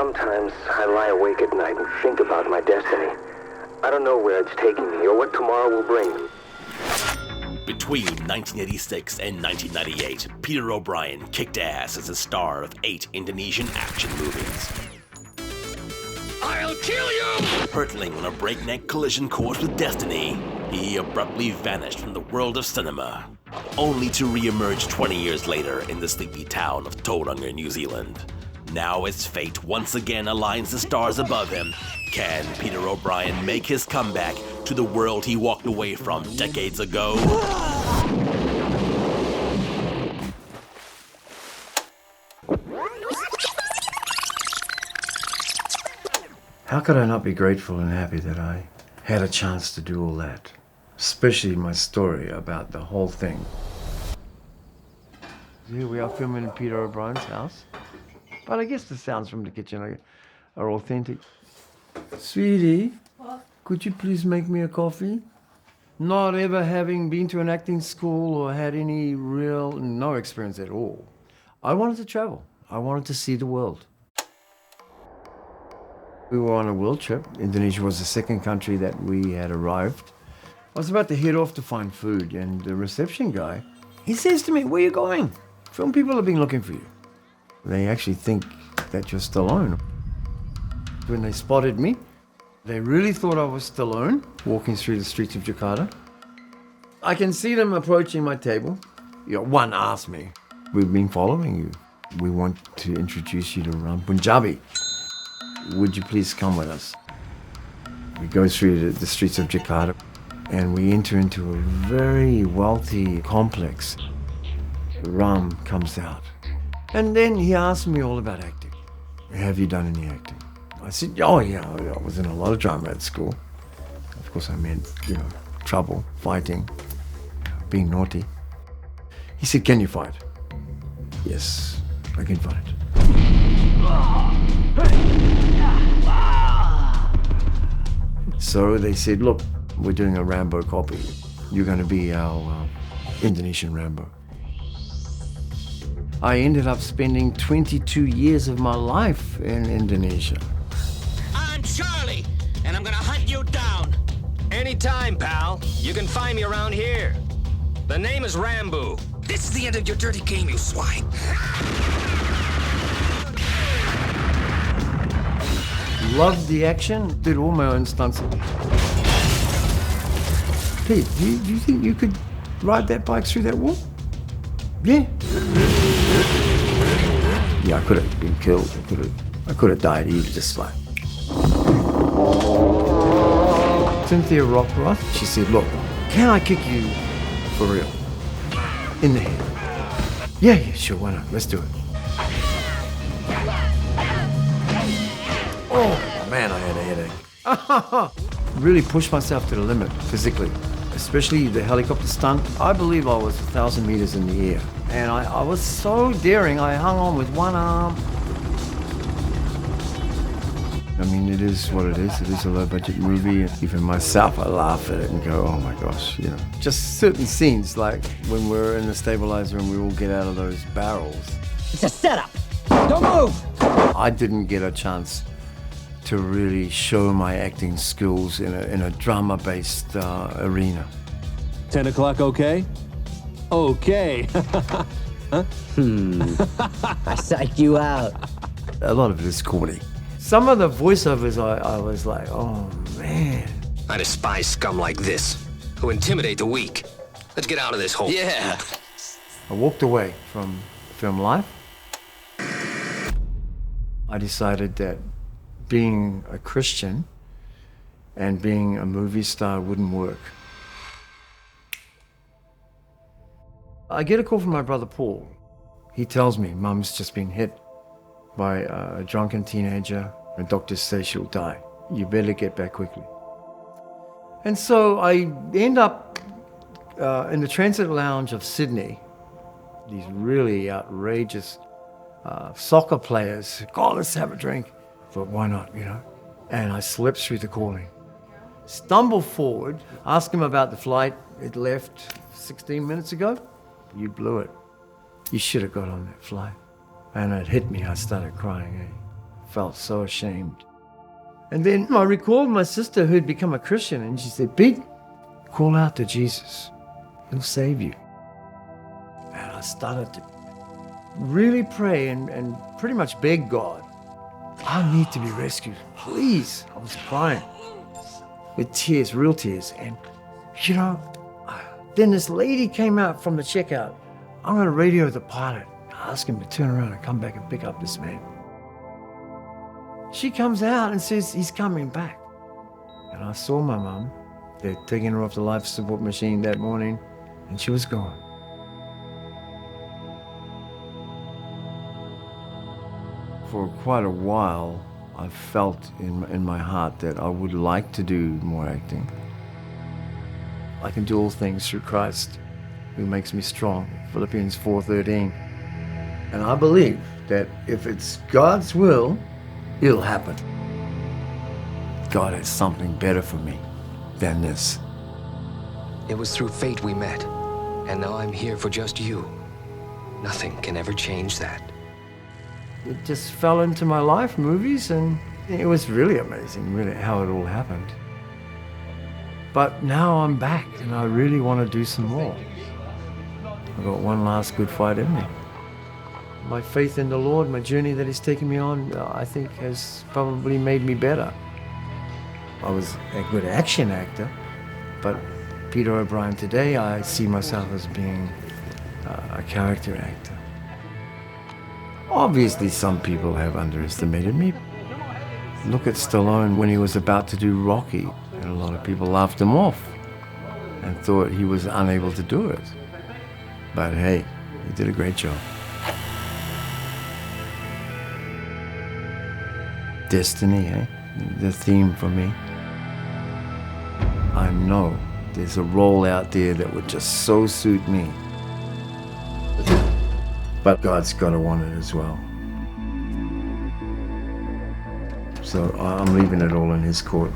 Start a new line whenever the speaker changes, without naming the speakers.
Sometimes I lie awake at night and think about my destiny. I don't know where it's taking me or what tomorrow will bring.
Between 1986 and 1998, Peter O'Brien kicked ass as a star of 8 Indonesian action movies.
I'll kill you!
Hurtling on a breakneck collision course with destiny, he abruptly vanished from the world of cinema, only to re-emerge 20 years later in the sleepy town of Tauranga, New Zealand. Now as fate once again aligns the stars above him, can Peter O'Brien make his comeback to the world he walked away from decades ago?
How could I not be grateful and happy that I had a chance to do all that? Especially my story about the whole thing. Here we are filming in Peter O'Brien's house. But I guess the sounds from the kitchen are authentic. Sweetie, what? Could you please make me a coffee? Not ever having been to an acting school or had no experience at all. I wanted to travel. I wanted to see the world. We were on a world trip. Indonesia was the second country that we had arrived. I was about to head off to find food, and the reception guy, he says to me, "Where are you going? Film people have been looking for you." They actually think that you're Stallone. When they spotted me, they really thought I was Stallone, walking through the streets of Jakarta. I can see them approaching my table. One asked me, "We've been following you. We want to introduce you to Punjabi. Would you please come with us?" We go through the streets of Jakarta and we enter into a very wealthy complex. Ram comes out. And then he asked me all about acting. "Have you done any acting?" I said, "Oh yeah, I was in a lot of drama at school." Of course I meant, trouble, fighting, being naughty. He said, "Can you fight?" "Yes, I can fight." So they said, "Look, we're doing a Rambo copy. You're going to be our Indonesian Rambo." I ended up spending 22 years of my life in Indonesia.
I'm Charlie, and I'm gonna hunt you down. Anytime, pal. You can find me around here. The name is RAMBU. This is the end of your dirty game, you swine.
Loved the action, did all my own stunts. Pete, do you think you could ride that bike through that wall? Yeah. Yeah, I could have been killed. I could have died easy, just like. Cynthia Rockroth, she said, "Look, can I kick you for real? In the head?" Yeah, sure, why not? Let's do it. Oh, man, I had a headache. Really pushed myself to the limit physically, especially the helicopter stunt. I believe I was 1,000 meters in the air. And I was so daring, I hung on with one arm. I mean, it is what it is. It is a low-budget movie. Even myself, I laugh at it and go, "Oh my gosh," Just certain scenes, like when we're in the stabilizer and we all get out of those barrels.
It's a setup. Don't move.
I didn't get a chance to really show my acting skills in a drama-based arena.
10 o'clock, okay? Okay.
I psyched you out.
A lot of it is corny. Some of the voiceovers, I was like, oh man.
I despise scum like this, who intimidate the weak. Let's get out of this hole. Yeah.
I walked away from film life. I decided that being a Christian and being a movie star wouldn't work. I get a call from my brother Paul. He tells me Mum's just been hit by a drunken teenager and doctors say she'll die. You better get back quickly. And so I end up in the transit lounge of Sydney. These really outrageous soccer players. "God, let's have a drink." But why not, And I slipped through the calling. Stumble forward, ask him about the flight. It left 16 minutes ago. You blew it. You should have got on that flight. And it hit me. I started crying. felt so ashamed. And then I recalled my sister who had become a Christian, and she said, Pete, call out to Jesus. He'll save you. And I started to really pray and pretty much beg God, I need to be rescued, please. I was crying with tears, real tears. And, you know, then this lady came out from the checkout. I'm going to radio the pilot, ask him to turn around and come back and pick up this man. She comes out and says he's coming back. And I saw my mum. They'd taken her off the life support machine that morning, and she was gone. For quite a while, I felt in my heart that I would like to do more acting. I can do all things through Christ, who makes me strong, Philippians 4:13. And I believe that if it's God's will, it'll happen. God has something better for me than this.
It was through fate we met, and now I'm here for just you. Nothing can ever change that.
It just fell into my life, movies, and it was really amazing, really, how it all happened. But now I'm back, and I really want to do some more. I've got one last good fight in me. My faith in the Lord, my journey that He's taken me on, I think has probably made me better. I was a good action actor, but Peter O'Brien today, I see myself as being a character actor. Obviously, some people have underestimated me. Look at Stallone when he was about to do Rocky, and a lot of people laughed him off and thought he was unable to do it. But hey, he did a great job. Destiny, eh? The theme for me. I know there's a role out there that would just so suit me. But God's got to want it as well. So I'm leaving it all in His court.